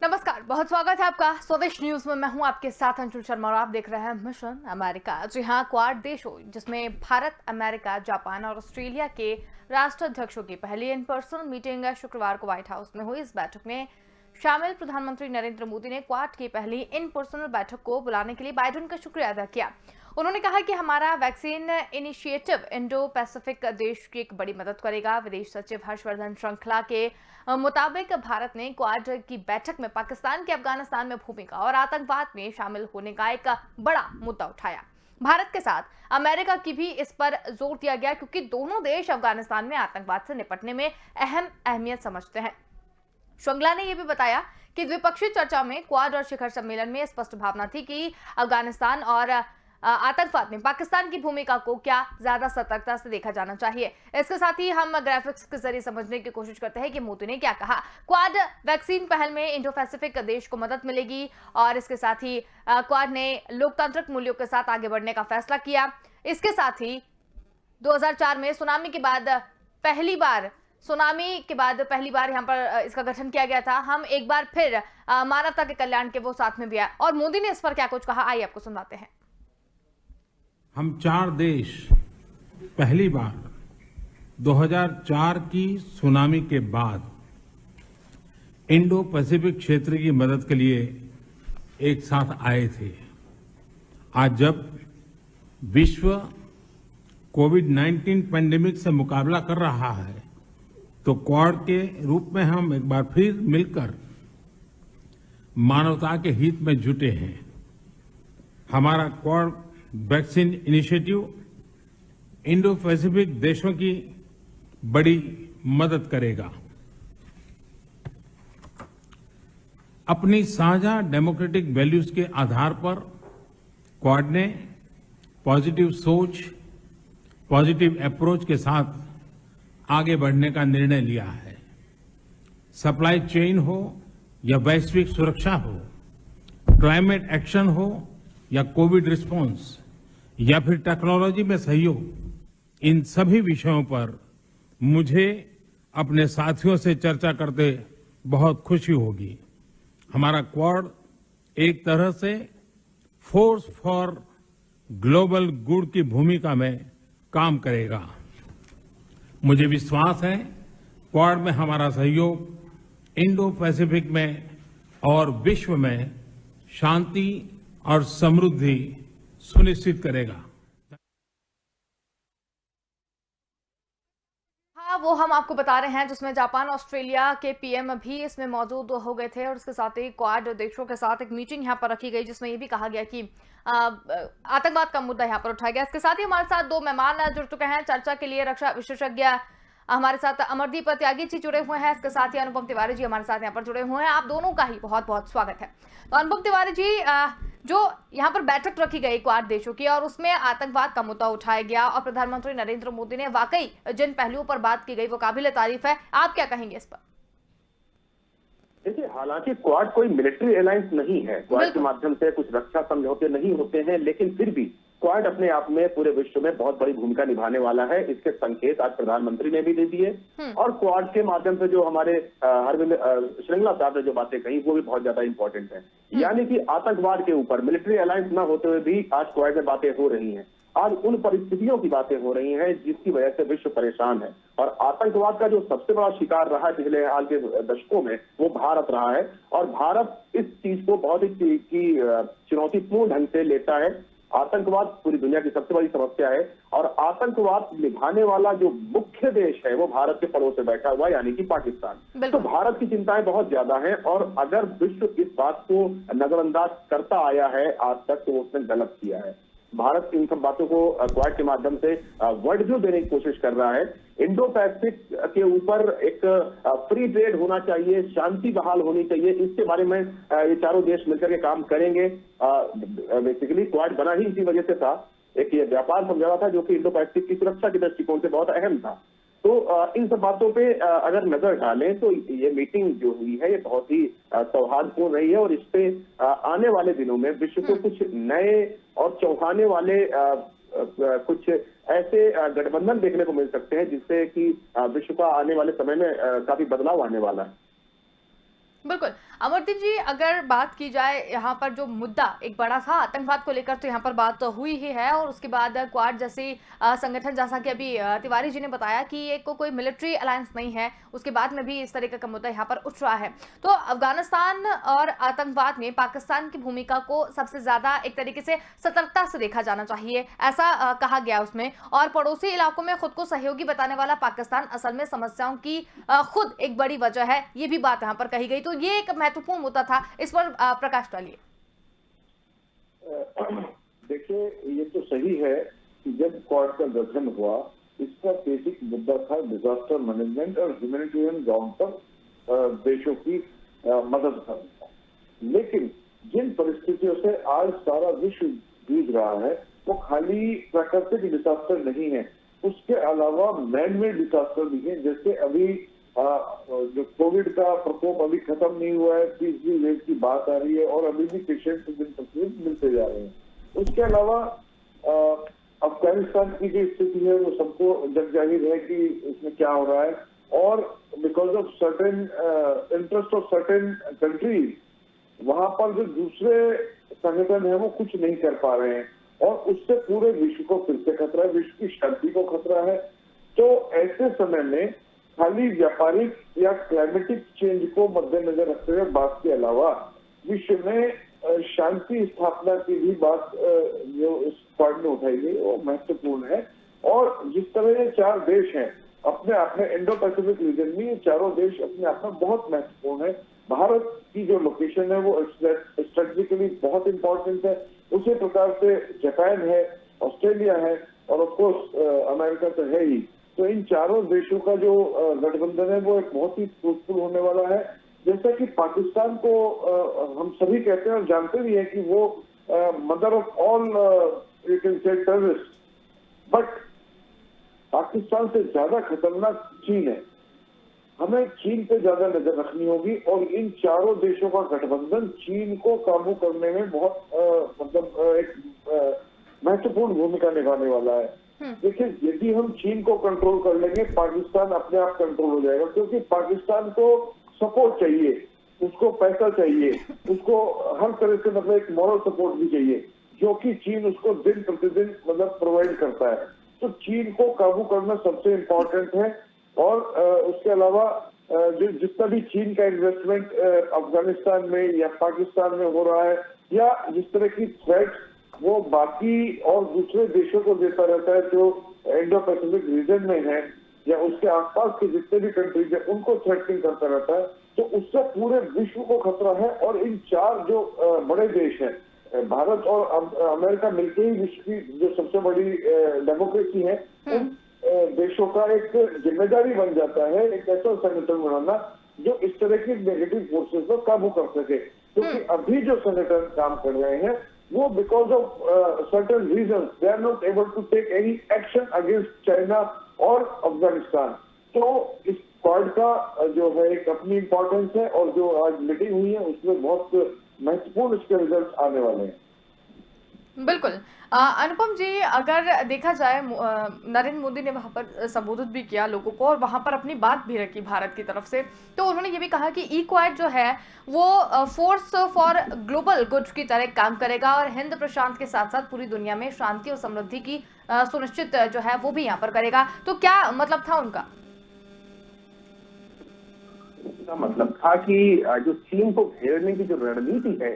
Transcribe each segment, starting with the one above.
नमस्कार, बहुत स्वागत है आपका स्वदेश न्यूज में। मैं हूं आपके साथ अंशुल शर्मा और आप देख रहे हैं मिशन अमेरिका। जी हां, क्वाड देशों जिसमें भारत, अमेरिका, जापान और ऑस्ट्रेलिया के राष्ट्राध्यक्षों की पहली इन पर्सन मीटिंग शुक्रवार को व्हाइट हाउस में हुई। इस बैठक में शामिल प्रधानमंत्री नरेंद्र मोदी ने क्वाड की पहली इन पर्सन बैठक को बुलाने के लिए बाइडेन का शुक्रिया अदा किया। उन्होंने कहा कि हमारा वैक्सीन इनिशिएटिव इंडो पैसिफिक देश की एक बड़ी मदद करेगा। विदेश सचिव हर्षवर्धन श्रृंखला के मुताबिक भारत ने क्वाड की बैठक में पाकिस्तान की अफगानिस्तान में भूमिका और आतंकवाद में शामिल होने का एक बड़ा मुद्दा उठाया। भारत के साथ अमेरिका की भी इस पर जोर दिया गया क्योंकि दोनों देश अफगानिस्तान में आतंकवाद से निपटने में अहम अहमियत समझते हैं। श्रृंखला ने यह भी बताया कि द्विपक्षीय चर्चा में क्वाड और शिखर सम्मेलन में स्पष्ट भावना थी कि अफगानिस्तान और आतंकवाद में पाकिस्तान की भूमिका को क्या ज्यादा सतर्कता से देखा जाना चाहिए। इसके साथ ही हम ग्राफिक्स के जरिए समझने की कोशिश करते हैं कि मोदी ने क्या कहा। क्वाड वैक्सीन पहल में इंडो पैसिफिक देश को मदद मिलेगी और इसके साथ ही क्वाड ने लोकतांत्रिक मूल्यों के साथ आगे बढ़ने का फैसला किया। इसके साथ ही 2004 में सुनामी के बाद पहली बार यहाँ पर इसका गठन किया गया था। हम एक बार फिर मानवता के कल्याण के वो साथ में भी आए और मोदी ने इस पर क्या कुछ कहा, आइए आपको सुनाते हैं। हम 4 देश पहली बार 2004 की सुनामी के बाद इंडो पैसिफिक क्षेत्र की मदद के लिए एक साथ आए थे। आज जब विश्व कोविड-19 पैंडेमिक से मुकाबला कर रहा है तो क्वाड के रूप में हम एक बार फिर मिलकर मानवता के हित में जुटे हैं। हमारा quad vaccine initiative Indo Pacific देशों की बड़ी मदद करेगा। अपनी साझा डेमोक्रेटिक वैल्यूज के आधार पर क्वाड ने पॉजिटिव सोच, पॉजिटिव अप्रोच के साथ आगे बढ़ने का निर्णय लिया है। सप्लाई चेन हो या वैश्विक सुरक्षा हो, क्लाइमेट एक्शन हो या कोविड रिस्पांस या फिर टेक्नोलॉजी में सहयोग, इन सभी विषयों पर मुझे अपने साथियों से चर्चा करते बहुत खुशी होगी। हमारा क्वाड एक तरह से फोर्स फॉर ग्लोबल गुड की भूमिका में काम करेगा। मुझे विश्वास है क्वाड में हमारा सहयोग इंडो पैसिफिक में और विश्व में शांति और समृद्धि सुनिश्चित करेगा। हाँ, वो हम आपको बता रहे हैं जिसमें जापान, ऑस्ट्रेलिया के पीएम भी इसमें मौजूद हो गए थे और इसके साथ ही क्वाड देशों के साथ एक मीटिंग यहाँ पर रखी गई जिसमें ये भी कहा गया कि आतंकवाद का मुद्दा यहाँ पर उठाया गया। इसके साथ ही हमारे साथ 2 मेहमान जुड़ चुके हैं चर्चा के लिए। रक्षा विशेषज्ञ हमारे साथ अमरदीप त्यागी जी जुड़े हुए हैं, इसके साथ ही अनुपम तिवारी जी हमारे साथ यहाँ पर जुड़े हुए हैं। आप दोनों का ही बहुत बहुत स्वागत है। तो अनुपम तिवारी जी, जो यहाँ पर बैठक रखी गई क्वाड देशों की और उसमें आतंकवाद का मुद्दा उठाया गया और प्रधानमंत्री नरेंद्र मोदी ने वाकई जिन पहलुओं पर बात की गई वो काबिल तारीफ है, आप क्या कहेंगे इस पर? देखिए, हालांकि क्वाड कोई मिलिट्री अलायंस नहीं है, क्वाड के माध्यम से कुछ रक्षा समझौते नहीं होते हैं, लेकिन फिर भी क्वाड अपने आप में पूरे विश्व में बहुत बड़ी भूमिका निभाने वाला है। इसके संकेत आज प्रधानमंत्री ने भी दे दिए और क्वाड के माध्यम से जो हमारे अरविंद श्रृंखला साहब ने जो बातें कही वो भी बहुत ज्यादा इंपॉर्टेंट है। यानी कि आतंकवाद के ऊपर मिलिट्री अलायंस न होते हुए भी आज क्वाड में बातें हो रही हैं। आज उन परिस्थितियों की बातें हो रही हैं जिसकी वजह से विश्व परेशान है और आतंकवाद का जो सबसे बड़ा शिकार रहा है पिछले हाल के दशकों में वो भारत रहा है और भारत इस चीज को बहुत ही चुनौतीपूर्ण ढंग से लेता है। आतंकवाद पूरी दुनिया की सबसे बड़ी समस्या है और आतंकवाद निभाने वाला जो मुख्य देश है वो भारत के पड़ोस में बैठा हुआ यानी कि पाकिस्तान। तो भारत की चिंताएं बहुत ज्यादा हैं और अगर विश्व इस बात को नजरअंदाज करता आया है आज तक तो उसने गलत किया है। भारत इन सब बातों को क्वाड के माध्यम से वर्ल्ड व्यू देने की कोशिश कर रहा है। इंडो पैसिफिक के ऊपर एक फ्री ट्रेड होना चाहिए, शांति बहाल होनी चाहिए, इसके बारे में ये चारों देश मिलकर के काम करेंगे। बेसिकली क्वाड बना ही इसी वजह से था। एक ये व्यापार समझौता था जो कि इंडो पैसिफिक की सुरक्षा के दृष्टिकोण से बहुत अहम था। तो इन सब बातों पे अगर नजर डालें तो ये मीटिंग जो हुई है ये बहुत ही सौहार्दपूर्ण रही है और इस पे आने वाले दिनों में विश्व को कुछ नए और चौंकाने वाले कुछ ऐसे गठबंधन देखने को मिल सकते हैं जिससे कि विश्व का आने वाले समय में काफी बदलाव आने वाला है। बिल्कुल, अमरदीप जी, अगर बात की जाए यहाँ पर जो मुद्दा एक बड़ा था आतंकवाद को लेकर, तो यहाँ पर बात हुई ही है, और उसके बाद क्वाड जैसी संगठन, जैसा कि अभी तिवारी जी ने बताया कि ये कोई मिलिट्री अलायंस नहीं है, उसके बाद में भी इस तरीके का मुद्दा यहाँ पर उठ रहा है। तो अफगानिस्तान और आतंकवाद में पाकिस्तान की भूमिका को सबसे ज्यादा एक तरीके से सतर्कता से देखा जाना चाहिए, ऐसा कहा गया उसमें। और पड़ोसी इलाकों में खुद को सहयोगी बताने वाला पाकिस्तान असल में समस्याओं की खुद एक बड़ी वजह है, ये भी बात यहाँ पर कही गई। तो ये एक महत्वपूर्ण मुद्दा था, इस पर प्रकाश डालिए। देखिए, ये तो सही है कि जब क्वाड का गठन हुआ, इसका बेसिक मुद्दा था डिजास्टर मैनेजमेंट और ह्यूमैनिटेरियन ग्राउंड पर देशों की मदद करना। लेकिन जिन परिस्थितियों से आज सारा विश्व जूझ रहा है, वो खाली प्राकृतिक डिजास्टर नहीं है, उसके अलावा मैन मेड डिजास्टर भी है। जैसे अभी जो कोविड का प्रकोप अभी खत्म नहीं हुआ है, तीसरी वेव की बात आ रही है और अभी भी पेशेंट दिन प्रतिदिन मिलते जा रहे हैं। उसके अलावा अफगानिस्तान की जो स्थिति है वो सबको जग जाहिर है कि इसमें क्या हो रहा है, और because of certain interest of certain countries, वहां पर जो दूसरे संगठन है वो कुछ नहीं कर पा रहे हैं, और उससे पूरे विश्व को फिर से खतरा है, विश्व की शांति को खतरा है। तो ऐसे समय में खाली व्यापारिक या क्लाइमेटिक चेंज को मद्देनजर रखते हुए बात के अलावा विश्व में शांति स्थापना की भी बात जो इस क्वाड में उठाई गई वो महत्वपूर्ण है। और जिस तरह ये चार देश हैं अपने आप में, इंडो पैसिफिक रीजन में ये चारों देश अपने आप में बहुत महत्वपूर्ण है। भारत की जो लोकेशन है वो स्ट्रेटेजिकली बहुत इंपॉर्टेंट है, उसी प्रकार से जापान है, ऑस्ट्रेलिया है, और ऑफ कोर्स अमेरिका तो है ही। तो इन चारों देशों का जो गठबंधन है वो एक बहुत ही फ्रूटफुल होने वाला है। जैसा कि पाकिस्तान को हम सभी कहते हैं और जानते भी हैं कि वो mother of all you can say terrorist, but Pakistan से ज्यादा खतरनाक चीन है। हमें चीन पे ज्यादा नजर रखनी होगी, और इन चारों देशों का गठबंधन चीन को काबू करने में बहुत एक महत्वपूर्ण भूमिका निभाने वाला है। देखिए, यदि हम चीन को कंट्रोल कर लेंगे, पाकिस्तान अपने आप कंट्रोल हो जाएगा, क्योंकि पाकिस्तान को सपोर्ट चाहिए, उसको पैसा चाहिए, उसको हर तरह से एक मॉरल सपोर्ट भी चाहिए, जो कि चीन उसको दिन प्रतिदिन प्रोवाइड करता है। तो चीन को काबू करना सबसे इम्पोर्टेंट है। और उसके अलावा जो जितना भी चीन का इन्वेस्टमेंट अफगानिस्तान में या पाकिस्तान में हो रहा है, या जिस तरह की थ्रेट्स वो बाकी और दूसरे देशों को देता रहता है जो इंडो पैसिफिक रीजन में है, या उसके आसपास के जितने भी कंट्रीज है उनको थ्रेटनिंग करता रहता है, तो उससे पूरे विश्व को खतरा है। और इन चार जो बड़े देश हैं, भारत और अमेरिका मिलकर ही विश्व की जो सबसे बड़ी डेमोक्रेसी है, उन देशों का एक जिम्मेदारी बन जाता है एक ऐसा संगठन बनाना जो इस तरह की नेगेटिव फोर्सेस पर काबू कर सके। क्योंकि अभी जो संगठन काम कर रहे हैं वो because of certain reason they are not able to take any action against China और अफगानिस्तान। तो इस क्वाड का जो है एक अपनी इम्पोर्टेंस है, और जो आज मीटिंग हुई है उसमें बहुत महत्वपूर्ण इसके रिजल्ट आने वाले हैं। बिल्कुल। अनुपम जी, अगर देखा जाए नरेंद्र मोदी ने वहां पर संबोधित भी किया लोगों को, और वहां पर अपनी बात भी रखी भारत की तरफ से। तो उन्होंने ये भी कहा कि ई क्वाड जो है वो फोर्स फॉर ग्लोबल गुड की तरह काम करेगा, और हिंद प्रशांत के साथ साथ पूरी दुनिया में शांति और समृद्धि की सुनिश्चित जो है वो भी यहाँ पर करेगा। तो क्या मतलब था उनका? मतलब था कि जो चीन को घेरने की जो रणनीति है,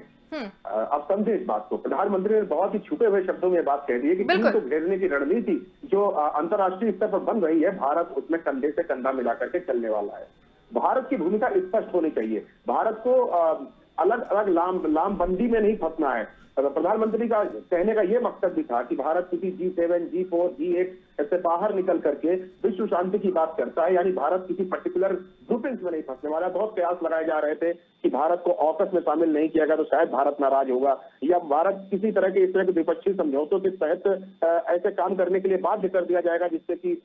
आप समझे इस बात को, प्रधानमंत्री ने बहुत ही छुपे हुए शब्दों में बात कह दी है कि चीन को घेरने की रणनीति जो अंतर्राष्ट्रीय स्तर पर बन रही है, भारत उसमें कंधे से कंधा मिलाकर के चलने वाला है। भारत की भूमिका स्पष्ट होनी चाहिए। भारत को अलग अलग लामबंदी में नहीं फंसना है। प्रधानमंत्री का कहने का यह मकसद भी था कि भारत किसी G7, G4, G8 ऐसे बाहर निकल करके विश्व शांति की बात करता है, यानी भारत किसी पर्टिकुलर ग्रुपिंग्स में नहीं फंसने वाला। बहुत प्रयास लगाए जा रहे थे कि भारत को ऑकस में शामिल नहीं किया गया तो शायद भारत नाराज होगा, या भारत किसी तरह के इस तरह के द्विपक्षीय समझौतों के तहत ऐसे काम करने के लिए बाध्य कर दिया जाएगा जिससे कि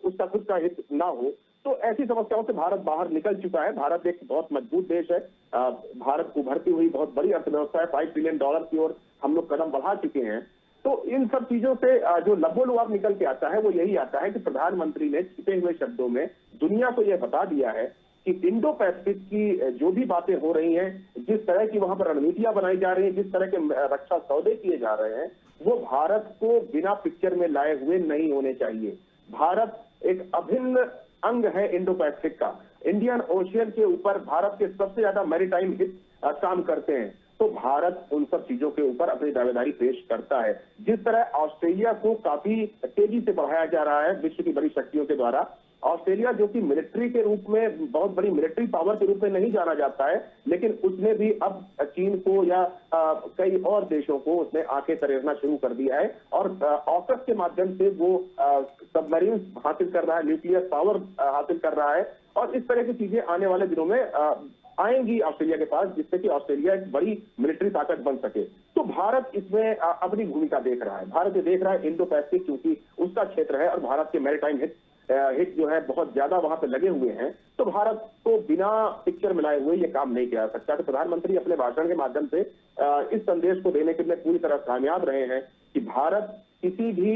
उसका खुद का हित ना हो। तो ऐसी समस्याओं से भारत बाहर निकल चुका है। भारत एक बहुत मजबूत देश है। भारत उभरती हुई बहुत बड़ी अर्थव्यवस्था है। $5 ट्रिलियन की ओर हम लोग कदम बढ़ा चुके हैं। तो इन सब चीजों से जो लबोलुआब निकल के आता है वो यही आता है कि प्रधानमंत्री ने छिपे हुए शब्दों में दुनिया को यह बता दिया है कि इंडो पैसिफिक की जो भी बातें हो रही हैं, जिस तरह की वहां पर रणनीतियां बनाई जा रही हैं, जिस तरह के रक्षा सौदे किए जा रहे हैं, वो भारत को बिना पिक्चर में लाए हुए नहीं होने चाहिए। भारत एक अभिन्न अंग है इंडो पैसिफिक का। इंडियन ओशियन के ऊपर भारत के सबसे ज्यादा मैरीटाइम हित काम करते हैं, तो भारत उन सब चीजों के ऊपर अपनी दावेदारी पेश करता है। जिस तरह ऑस्ट्रेलिया को काफी तेजी से बढ़ाया जा रहा है विश्व की बड़ी शक्तियों के द्वारा, ऑस्ट्रेलिया जो कि मिलिट्री के रूप में बहुत बड़ी मिलिट्री पावर के रूप में नहीं जाना जाता है, लेकिन उसने भी अब चीन को या कई और देशों को उसने आंखें तरेरना शुरू कर दिया है और ऑकस के माध्यम से वो सबमरीन हासिल कर रहा है, न्यूक्लियर पावर हासिल कर रहा है और इस तरह की चीजें आने वाले दिनों में आएंगी ऑस्ट्रेलिया के पास, जिससे कि ऑस्ट्रेलिया एक बड़ी मिलिट्री ताकत बन सके। तो भारत इसमें अपनी भूमिका देख रहा है। भारत ये देख रहा है इंडो पैसिफिक क्योंकि उसका क्षेत्र है और भारत के मैरीटाइम हित जो है बहुत ज्यादा वहां पे लगे हुए हैं, तो भारत को बिना पिक्चर मिलाए हुए ये काम नहीं किया जा सकता। तो प्रधानमंत्री अपने भाषण के माध्यम से इस संदेश को देने के लिए पूरी तरह कामयाब रहे हैं कि भारत किसी भी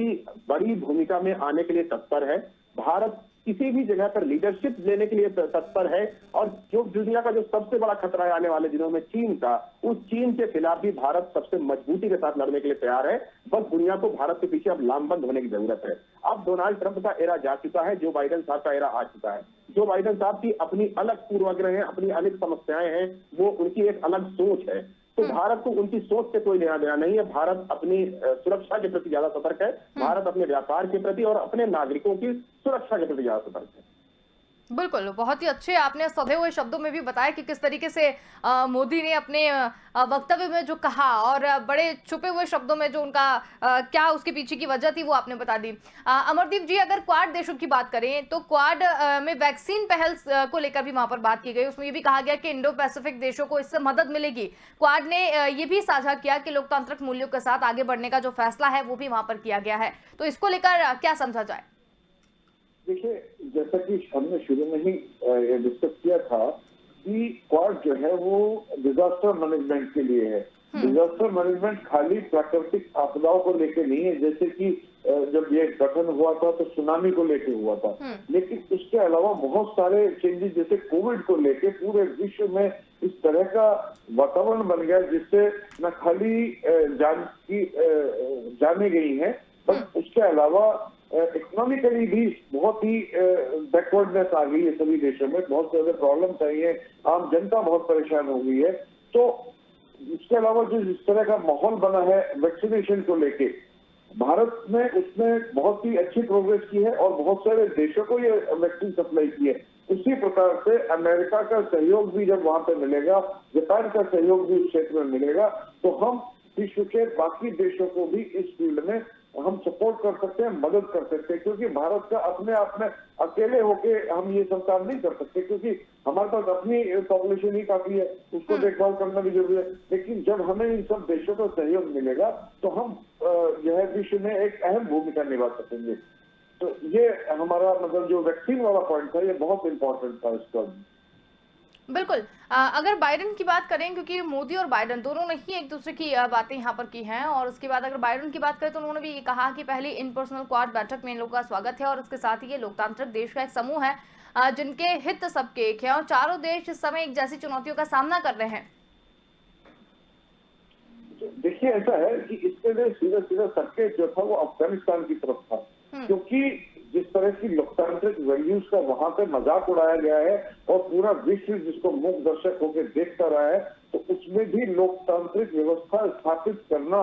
बड़ी भूमिका में आने के लिए तत्पर है। भारत किसी भी जगह पर लीडरशिप लेने के लिए तत्पर है और जो दुनिया का जो सबसे बड़ा खतरा है आने वाले दिनों में चीन का, उस चीन के खिलाफ भी भारत सबसे मजबूती के साथ लड़ने के लिए तैयार है। बस दुनिया को भारत के पीछे अब लामबंद होने की जरूरत है। अब डोनाल्ड ट्रंप का एरा जा चुका है, जो बाइडेन साहब का एरा आ चुका है। जो बाइडेन साहब की अपनी अलग पूर्वाग्रह है, अपनी अलग समस्याएं हैं, वो उनकी एक अलग सोच है। तो भारत को उनकी सोच से कोई लेना देना नहीं है। भारत अपनी सुरक्षा के प्रति ज्यादा सतर्क है। भारत अपने व्यापार के प्रति और अपने नागरिकों की सुरक्षा के प्रति ज्यादा सतर्क है। बिल्कुल, बहुत ही अच्छे आपने सधे हुए शब्दों में भी बताया कि किस तरीके से मोदी ने अपने वक्तव्य में जो कहा और बड़े छुपे हुए शब्दों में जो उनका क्या उसके पीछे की वजह थी वो आपने बता दी। अमरदीप जी, अगर क्वाड देशों की बात करें तो क्वाड में वैक्सीन पहल को लेकर भी वहां पर बात की गई। उसमें ये भी कहा गया कि इंडो पैसिफिक देशों को इससे मदद मिलेगी। क्वाड ने ये भी साझा किया कि लोकतांत्रिक मूल्यों के साथ आगे बढ़ने का जो फैसला है वो भी वहां पर किया गया है। तो इसको लेकर क्या समझा जाए? देखिए, जैसा कि हमने शुरू में ही डिस्कस किया था कि क्वाड जो है वो डिजास्टर मैनेजमेंट के लिए है। डिजास्टर मैनेजमेंट खाली प्राकृतिक आपदाओं को लेकर नहीं है, जैसे कि जब ये गठन हुआ था तो सुनामी को लेकर हुआ था, लेकिन उसके अलावा बहुत सारे चेंजेस जैसे कोविड को लेकर पूरे विश्व में इस तरह का वातावरण बन गया जिससे न खाली जाने गई है, बस उसके अलावा इकोनॉमिकली भी बहुत ही बैकवर्डनेस आ गई है। सभी देशों में बहुत ज्यादा प्रॉब्लम्स आई है, आम जनता बहुत परेशान हो गई है। तो उसके अलावा जो जिस तरह का माहौल बना है वैक्सीनेशन को लेके, भारत ने उसमें बहुत ही अच्छी प्रोग्रेस की है और बहुत सारे देशों को ये वैक्सीन सप्लाई की है। उसी प्रकार से अमेरिका का सहयोग भी जब वहां पे मिलेगा, जापान का सहयोग भी उस क्षेत्र में मिलेगा, तो हम विश्व के बाकी देशों को भी इस फील्ड में हम सपोर्ट कर सकते हैं, मदद कर सकते हैं, क्योंकि भारत का अपने आप में अकेले होके हम ये सब काम नहीं कर सकते, क्योंकि हमारे पास अपनी पॉपुलेशन ही काफी है, उसको देखभाल करना भी जरूरी है। लेकिन जब हमें इन सब देशों का सहयोग मिलेगा तो हम जो है विश्व में एक अहम भूमिका निभा सकेंगे। तो ये हमारा मतलब जो वैक्सीन वाला पॉइंट था ये बहुत इंपॉर्टेंट था इसका। बिल्कुल। अगर बाइडेन की बात करें, क्योंकि मोदी और बाइडेन दोनों ने ही एक दूसरे की बातें यहाँ पर की हैं, और उसके बाद अगर बाइडेन की बात करें तो उन्होंने भी ये कहा कि पहली इन पर्सनल क्वाड बैठक में इन लोगों का स्वागत है और उसके साथ ही ये लोकतांत्रिक देश का एक समूह है जिनके हित सबके एक है और चारों देश इस समय एक जैसी चुनौतियों का सामना कर रहे हैं। देखिए, ऐसा है कि इसके लिए सीधा सीधा संकेत जो था वो अफगानिस्तान की तरफ था, क्योंकि जिस तरह की लोकतांत्रिक वैल्यूज का वहां पे मजाक उड़ाया गया है और पूरा विश्व जिसको मूक दर्शक होकर देखता रहा है, तो उसमें भी लोकतांत्रिक व्यवस्था स्थापित करना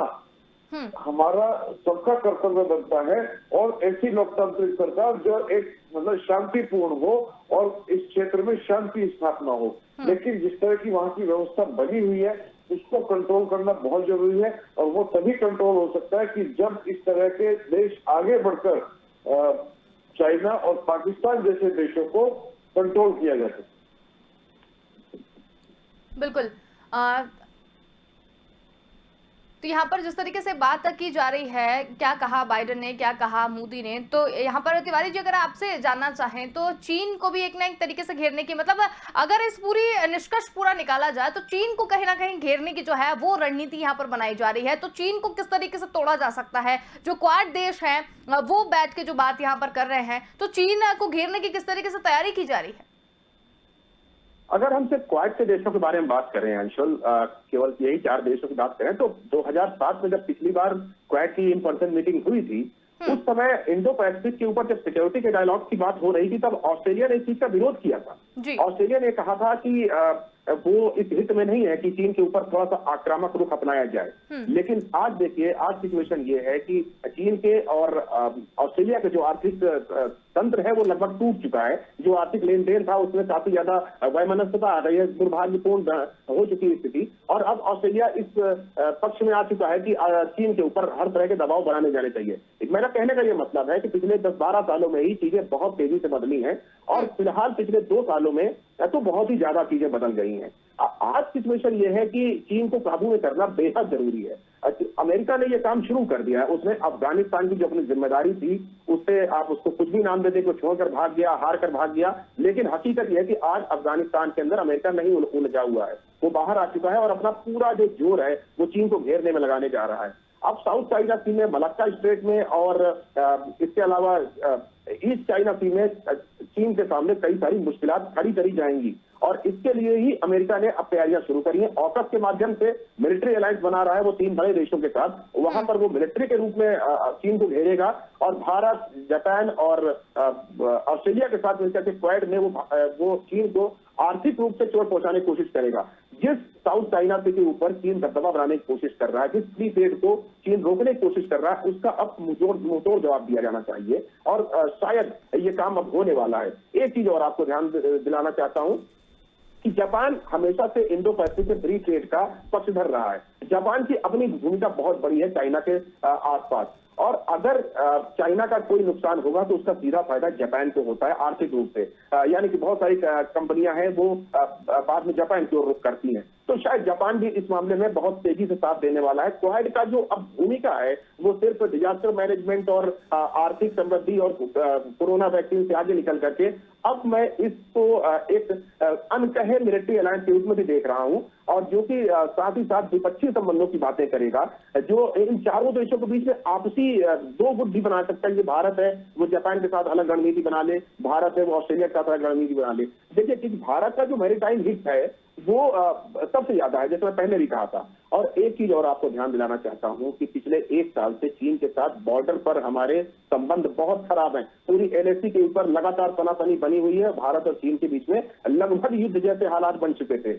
हमारा सबका कर्तव्य बनता है। और ऐसी लोकतांत्रिक सरकार जो एक मतलब शांतिपूर्ण हो और इस क्षेत्र में शांति स्थापना हो। लेकिन जिस तरह की वहां की व्यवस्था बनी हुई है उसको कंट्रोल करना बहुत जरूरी है, और वो तभी कंट्रोल हो सकता है कि जब इस तरह के देश आगे बढ़कर चाइना और पाकिस्तान जैसे देशों को कंट्रोल किया जा सके। बिल्कुल। तो यहाँ पर जिस तरीके से बात की जा रही है, क्या कहा बाइडेन ने, क्या कहा मोदी ने, तो यहाँ पर तिवारी जी अगर आपसे जानना चाहें तो चीन को भी एक ना एक तरीके से घेरने की, मतलब अगर इस पूरी निष्कर्ष पूरा निकाला जाए तो चीन को कहीं ना कहीं घेरने की जो है वो रणनीति यहाँ पर बनाई जा रही है। तो चीन को किस तरीके से तोड़ा जा सकता है? जो क्वाड देश है वो बैठ के जो बात यहाँ पर कर रहे हैं, तो चीन को घेरने की किस तरीके से तैयारी की जा रही है? अगर हम सिर्फ क्वाड के देशों के बारे में बात करें अंशुल, केवल यही 4 देशों की बात करें तो 2007 में जब पिछली बार क्वाड की इन पर्सन मीटिंग हुई थी, उस समय इंडो पैसिफिक के ऊपर जब सिक्योरिटी के डायलॉग की बात हो रही थी तब ऑस्ट्रेलिया ने इस चीज का विरोध किया था। जी। ऑस्ट्रेलिया ने कहा था कि वो इस हित में नहीं है कि चीन के ऊपर थोड़ा सा आक्रामक रुख अपनाया जाए। लेकिन आज देखिए, आज सिचुएशन ये है कि चीन के और ऑस्ट्रेलिया के जो आर्थिक तंत्र है वो लगभग टूट चुका है। जो आर्थिक लेन देन था उसमें काफी ज्यादा वैमनस्यता आ रही है, दुर्भाग्यपूर्ण हो चुकी स्थिति। और अब ऑस्ट्रेलिया इस पक्ष में आ चुका है कि चीन के ऊपर हर तरह के दबाव बनाने जाने चाहिए। मेरा कहने का ये मतलब है कि पिछले 10-12 सालों में ही चीजें बहुत तेजी से बदली हैं और फिलहाल पिछले 2 सालों में तो बहुत ही ज्यादा चीजें बदल गई हैं। आज सिचुएशन ये है कि चीन को काबू में करना बेहद जरूरी है। अमेरिका ने ये काम शुरू कर दिया है। उसने अफगानिस्तान की जो अपनी जिम्मेदारी थी उससे, आप उसको कुछ भी नाम दे दे, को छोड़कर भाग गया, हार कर भाग गया, लेकिन हकीकत यह है कि आज अफगानिस्तान के अंदर अमेरिका नहीं उलझा हुआ है, वो बाहर आ चुका है और अपना पूरा जो जोर है वो चीन को घेरने में लगाने जा रहा है। अब साउथ चाइना सी में, मलक्का स्ट्रेट में और इसके अलावा ईस्ट चाइना सी में चीन के सामने कई सारी मुश्किलात खड़ी करी जाएंगी और इसके लिए ही अमेरिका ने अब तैयारियां शुरू करी हैं। ऑकस के माध्यम से मिलिट्री अलायंस बना रहा है वो 3 बड़े देशों के साथ। वहां पर वो मिलिट्री के रूप में चीन को घेरेगा और भारत, जापान और ऑस्ट्रेलिया के साथ मिलकर के क्वाड में वो चीन को आर्थिक रूप से चोट पहुंचाने की कोशिश करेगा। जिस साउथ चाइना सी के ऊपर चीन दबदबा बनाने की कोशिश कर रहा है, जिस फ्री ट्रेड को चीन रोकने की कोशिश कर रहा है, उसका अब मुंहतोड़ जवाब दिया जाना चाहिए और शायद ये काम अब होने वाला है। एक चीज और आपको ध्यान दिलाना चाहता हूं कि जापान हमेशा से इंडो पैसिफिक फ्री ट्रेड का पक्षधर रहा है। जापान की अपनी भूमिका बहुत बड़ी है चाइना के आसपास और अगर चाइना का कोई नुकसान होगा तो उसका सीधा फायदा जापान को होता है आर्थिक रूप से। यानी कि बहुत सारी कंपनियां हैं वो बाद में जापान की ओर रुख करती हैं, तो शायद जापान भी इस मामले में बहुत तेजी से साथ देने वाला है। क्वाड का जो अब भूमिका है वो सिर्फ डिजास्टर मैनेजमेंट और आर्थिक समृद्धि और कोरोना वैक्सीन से आगे निकल करके अब मैं इसको एक अनकहे मिलिट्री अलायंस के रूप में भी देख रहा हूं और जो कि साथ ही साथ द्विपक्षीय संबंधों की बातें करेगा, जो इन चारों देशों के बीच में आपसी 2 गुट भी बना सकता है। ये भारत है वो जापान के साथ अलग रणनीति बना ले, भारत है वो ऑस्ट्रेलिया के साथ अलग रणनीति बना ले। देखिए कि भारत का जो मैरीटाइम हित है वो सबसे ज्यादा है, जैसे मैं पहले भी कहा था। और एक चीज और आपको ध्यान दिलाना चाहता हूं कि पिछले 1 साल से चीन के साथ बॉर्डर पर हमारे संबंध बहुत खराब हैं। पूरी एलएसी के ऊपर लगातार तनातनी बनी हुई है। भारत और चीन के बीच में लगभग युद्ध जैसे हालात बन चुके थे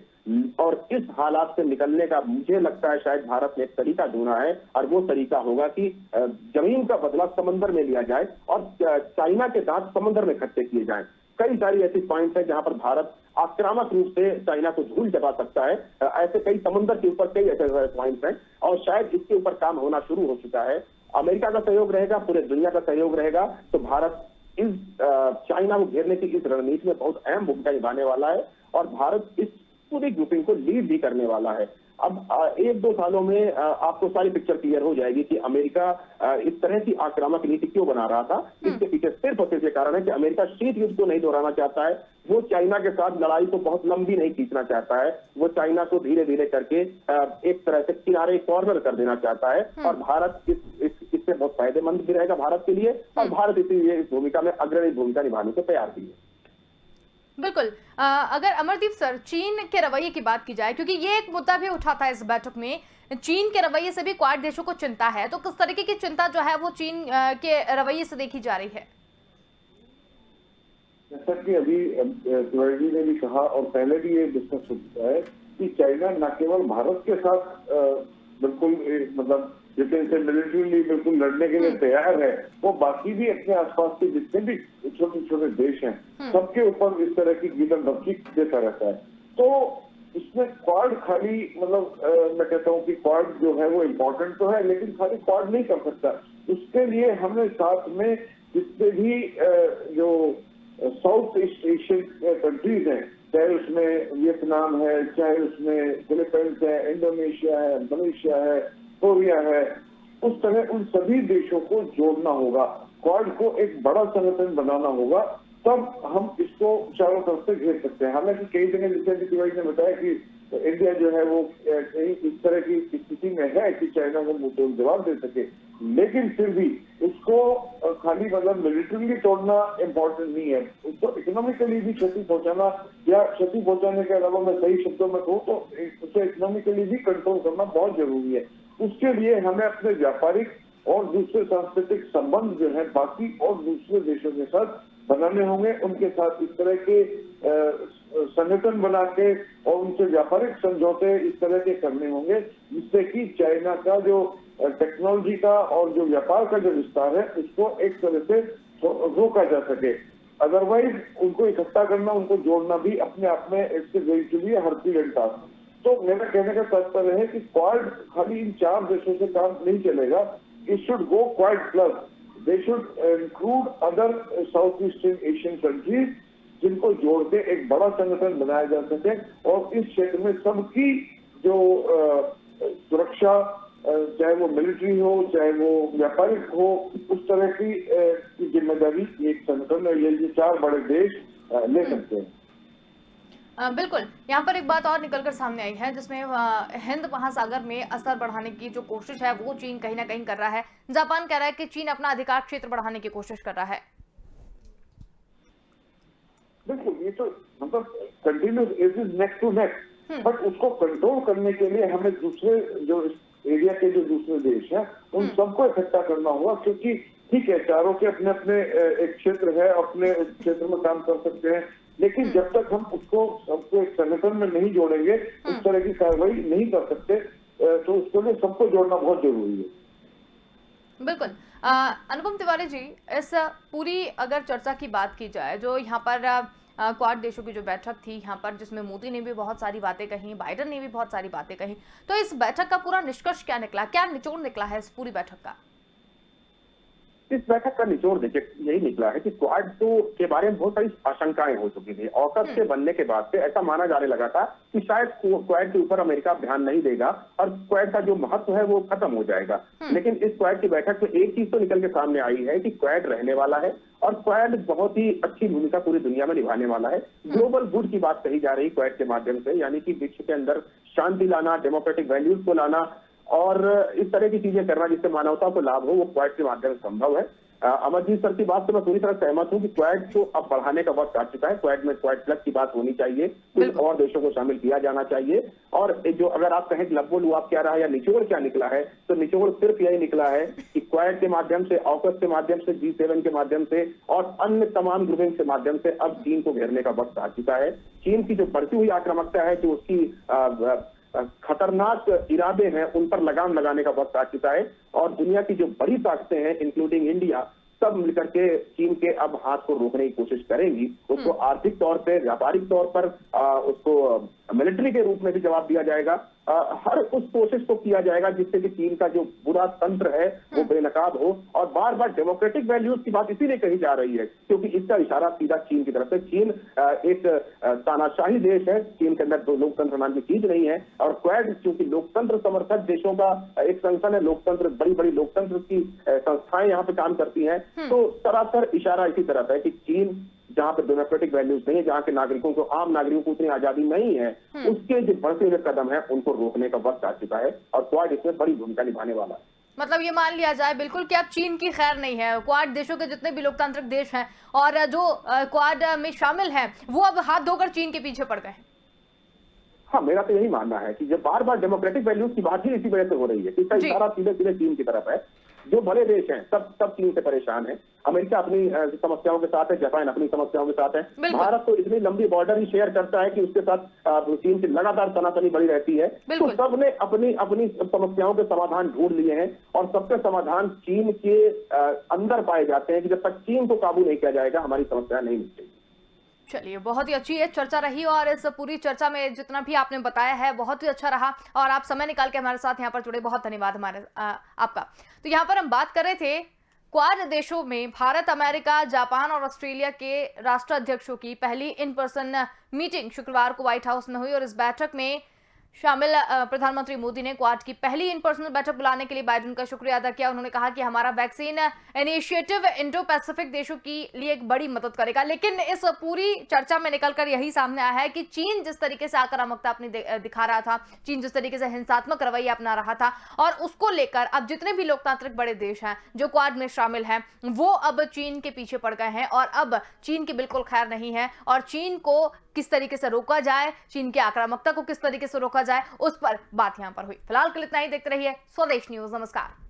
और इस हालात से निकलने का मुझे लगता है शायद भारत ने एक तरीका ढूंढा है और वो तरीका होगा कि जमीन का बदला समंदर में लिया जाए और चाइना के दांत समंदर में इकट्ठे किए जाए। कई सारी ऐसी पॉइंट्स हैं जहां पर भारत आक्रामक रूप से चाइना को धूल जमा सकता है। ऐसे कई समुद्र के ऊपर कई ऐसे पॉइंट्स हैं और शायद इसके ऊपर काम होना शुरू हो चुका है। अमेरिका का सहयोग रहेगा, पूरे दुनिया का सहयोग रहेगा, तो भारत इस चाइना को घेरने की इस रणनीति में बहुत अहम भूमिका निभाने वाला है और भारत इस पूरी ग्रुपिंग को लीड भी करने वाला है। अब 1-2 सालों में आपको सारी पिक्चर क्लियर हो जाएगी कि अमेरिका इस तरह की आक्रामक नीति क्यों बना रहा था। इसके पीछे सिर्फ और सिर्फ ये कारण है कि अमेरिका शीत युद्ध को नहीं दोहराना चाहता है। वो चाइना के साथ लड़ाई को बहुत लंबी नहीं खींचना चाहता है। वो चाइना को धीरे धीरे करके एक तरह से किनारे कॉर्नर कर देना चाहता है और भारत इससे बहुत फायदेमंद भी रहेगा भारत के लिए और भारत इस भूमिका में अग्रणी भूमिका निभाने को तैयार भी है। बिल्कुल। अगर अमरदीप सर चीन के रवैये की बात की जाए, क्योंकि ये एक मुद्दा भी उठा था इस बैठक में, चीन के रवैये से भी क्वाड देशों को चिंता है, तो किस तरीके की चिंता जो है वो चीन के रवैये से देखी जा रही है? जैसा कि अभी तिवारी ने भी कहा और पहले भी ये डिस्कस हो चुका है कि चाइना न केवल भारत के साथ बिल्कुल मतलब जितने मिलिट्रीली बिल्कुल लड़ने के लिए तैयार है, वो बाकी भी अपने आसपास के जितने भी छोटे छोटे देश हैं सबके ऊपर इस तरह की गिरफ्तारी देता रहता है। तो इसमें क्वाड खाली मतलब मैं कहता हूँ कि क्वाड जो है वो इम्पोर्टेंट तो है, लेकिन खाली क्वाड नहीं कर सकता। उसके लिए हमें साथ में जितने भी जो साउथ ईस्ट एशियन कंट्रीज हैं, चाहे उसमें वियतनाम है, चाहे उसमें फिलीपींस है, इंडोनेशिया है, मलेशिया है, कोरिया है, उस तरह उन सभी देशों को जोड़ना होगा, क्वाड को एक बड़ा संगठन बनाना होगा, तब हम इसको चारों तरफ से घेर सकते हैं। हालांकि कई जगह जैसे तिवारी ने बताया कि इंडिया जो है वो इस तरह की स्थिति में है कि चाइना को मुंहतोड़ जवाब दे सके, लेकिन फिर भी उसको खाली मतलब मिलिट्रीली तोड़ना इम्पोर्टेंट नहीं है, उसको इकोनॉमिकली भी क्षति पहुंचाना, या क्षति पहुंचाने के अलावा मैं सही शब्दों में कहूँ तो उसे इकोनॉमिकली भी कंट्रोल करना बहुत जरूरी है। उसके लिए हमें अपने व्यापारिक और दूसरे सांस्कृतिक संबंध जो है बाकी और दूसरे देशों के साथ बनाने होंगे, उनके साथ इस तरह के संगठन बना के और उनसे व्यापारिक समझौते इस तरह के करने होंगे जिससे कि चाइना का जो टेक्नोलॉजी का और जो व्यापार का जो विस्तार है उसको एक तरह से रोका जा सके। अदरवाइज उनको इकट्ठा करना, उनको जोड़ना भी अपने आप में इससे गोइंग हरक्यूलियन टास्क। तो मेरा कहने का तात्पर्य है कि क्वाड खाली इन 4 देशों से काम नहीं चलेगा, it should go quad plus, they should include other south eastern Asian countries जिनको जोड़ के एक बड़ा संगठन बनाया जा सके और इस क्षेत्र में सबकी जो सुरक्षा, चाहे वो मिलिट्री हो चाहे वो व्यापारिक हो, उस तरह की जिम्मेदारी एक संगठन ये 4 बड़े देश ले सकते हैं। बिल्कुल, यहाँ पर एक बात और निकलकर सामने आई है जिसमें हिंद महासागर में असर बढ़ाने की जो कोशिश है वो चीन कहीं ना कहीं कर रहा है। जापान कह रहा है कि चीन अपना अधिकार क्षेत्र बढ़ाने की कोशिश कर रहा है। बिल्कुल, ये तो मतलब continuous is neck to neck, but उसको कंट्रोल करने के लिए हमें दूसरे जो एरिया के जो दूसरे देश हैं उन सबको इकट्ठा करना होगा, क्योंकि ठीक है चारों के अपने अपने एक क्षेत्र है, अपने क्षेत्र में काम कर सकते हैं, लेकिन जब तक हम उसको सबको एक संगठन में नहीं जोड़ेंगे उस तरह की कार्रवाई नहीं कर सकते। तो उसके लिए सबको जोड़ना बहुत जरूरी है। बिल्कुल। अनुपम तिवारी जी, इस पूरी अगर चर्चा की बात की जाए, जो यहाँ पर क्वाड देशों की जो बैठक थी यहाँ पर, जिसमें मोदी ने भी बहुत सारी बातें कही, बाइडेन ने भी बहुत सारी बातें कही, तो इस बैठक का पूरा निष्कर्ष क्या निकला, क्या निचोड़ निकला है इस पूरी बैठक का? इस बैठक का निचोड़ देखिए यही निकला है कि क्वाड के बारे में बहुत सारी आशंकाएं हो चुकी थी। ऑकस के बनने के बाद से ऐसा माना जाने लगा था कि शायद क्वाड के ऊपर अमेरिका ध्यान नहीं देगा और क्वाड का जो महत्व है वो खत्म हो जाएगा। लेकिन इस क्वाड की बैठक में एक चीज तो निकल के सामने आई है कि क्वाड रहने वाला है और क्वाड बहुत ही अच्छी भूमिका पूरी दुनिया में निभाने वाला है। ग्लोबल गुड की बात कही जा रही है क्वाड के माध्यम से, यानी कि विश्व के अंदर शांति लाना, डेमोक्रेटिक वैल्यूज को लाना और इस तरह की चीजें करना जिससे मानवता को लाभ हो, वो क्वाड के माध्यम से संभव है। अमरजीत सर की बात से मैं पूरी तरह सहमत हूं कि क्वाड को अब बढ़ाने का वक्त आ चुका है। क्वाड में क्वाड प्लस की बात होनी चाहिए, कुछ और देशों को शामिल किया जाना चाहिए। और जो अगर आप कहें लब्बो लुआब क्या रहा या निचोड़ क्या निकला है, तो निचोड़ सिर्फ यही निकला है कि क्वाड के माध्यम से, ऑकस के माध्यम से, G7 के माध्यम से और अन्य तमाम ग्रुपिंग के माध्यम से अब चीन को घेरने का वक्त आ चुका है। चीन की जो बढ़ती हुई आक्रामकता है, जो उसकी खतरनाक इरादे हैं, उन पर लगाम लगाने का वक्त आ चुका है और दुनिया की जो बड़ी ताकतें हैं इंक्लूडिंग इंडिया, सब मिलकर के चीन के अब हाथ को रोकने की कोशिश करेंगी। उसको आर्थिक तौर पे, व्यापारिक तौर पर उसको मिलिट्री के रूप में भी जवाब दिया जाएगा। हर उस कोशिश को किया जाएगा जिससे कि चीन का जो बुरा तंत्र है वो बेनकाब हो। और बार बार डेमोक्रेटिक वैल्यूज की बात इसीलिए कही जा रही है क्योंकि इसका इशारा सीधा चीन की तरफ से। चीन एक तानाशाही देश है, चीन के अंदर लोकतंत्र नाम की चीज नहीं है और क्वाड चूंकि लोकतंत्र समर्थक देशों का एक संगठन है, लोकतंत्र, बड़ी बड़ी लोकतंत्र की संस्थाएं यहाँ पे काम करती हैं, तो सरासर इशारा इसी तरफ है कि चीन जहां पे डेमोक्रेटिक वैल्यूज नहीं है, जहां के नागरिकों को, आम नागरिकों को उतनी आजादी नहीं है, उसके जो बढ़ते हुए कदम है उनको रोकने का वक्त आ चुका है और क्वाड इसमें बड़ी भूमिका निभाने वाला है। मतलब ये मान लिया जाए बिल्कुल कि अब चीन की खैर नहीं है, क्वाड देशों के जितने भी लोकतांत्रिक देश हैं और जो क्वाड में शामिल हैं वो अब हाथ धोकर चीन के पीछे पड़ गए। हाँ, मेरा तो यही मानना है कि जब बार बार डेमोक्रेटिक वैल्यूज की बात ही इसी वजह से हो रही है, इसका इशारा सीधे सीधे चीन की तरफ है। जो बड़े देश हैं सब चीन से परेशान है। अमेरिका अपनी समस्याओं के साथ है, जापान अपनी समस्याओं के साथ है, भारत तो इतनी लंबी बॉर्डर ही शेयर करता है कि उसके साथ चीन की लगातार तनातनी बढ़ी रहती है। तो सबने अपनी अपनी समस्याओं के समाधान ढूंढ लिए हैं और सबके समाधान चीन के अंदर पाए जाते हैं कि जब तक चीन को काबू नहीं किया जाएगा हमारी समस्या नहीं मिटेगी। चलिए, बहुत ही अच्छी है चर्चा रही और इस पूरी चर्चा में जितना भी आपने बताया है बहुत ही अच्छा रहा और आप समय निकाल के हमारे साथ यहाँ पर जुड़े, बहुत धन्यवाद आपका। तो यहाँ पर हम बात कर रहे थे क्वाड देशों में भारत, अमेरिका, जापान और ऑस्ट्रेलिया के राष्ट्राध्यक्षों की पहली इन पर्सन मीटिंग शुक्रवार को व्हाइट हाउस में हुई और इस बैठक में शामिल प्रधानमंत्री मोदी ने क्वाड की पहली इन पर्सन बैठक बुलाने के लिए बाइडेन का शुक्रिया अदा किया। उन्होंने कहा कि हमारा वैक्सीन इनिशिएटिव इंडो पैसिफिक देशों के लिए एक बड़ी मदद करेगा। लेकिन इस पूरी चर्चा में निकलकर यही सामने आया है कि चीन जिस तरीके से आक्रामकता अपनी दिखा रहा था, चीन जिस तरीके से हिंसात्मक रवैया अपना रहा था, और उसको लेकर अब जितने भी लोकतांत्रिक बड़े देश हैं जो क्वाड में शामिल हैं वो अब चीन के पीछे पड़ गए हैं और अब चीन की बिल्कुल खैर नहीं है। और चीन को किस तरीके से रोका जाए, चीन की आक्रामकता को किस तरीके से रोका जाए, उस पर बात यहां पर हुई। फिलहाल के लिए इतना ही। देखते रहिए स्वदेश न्यूज। नमस्कार।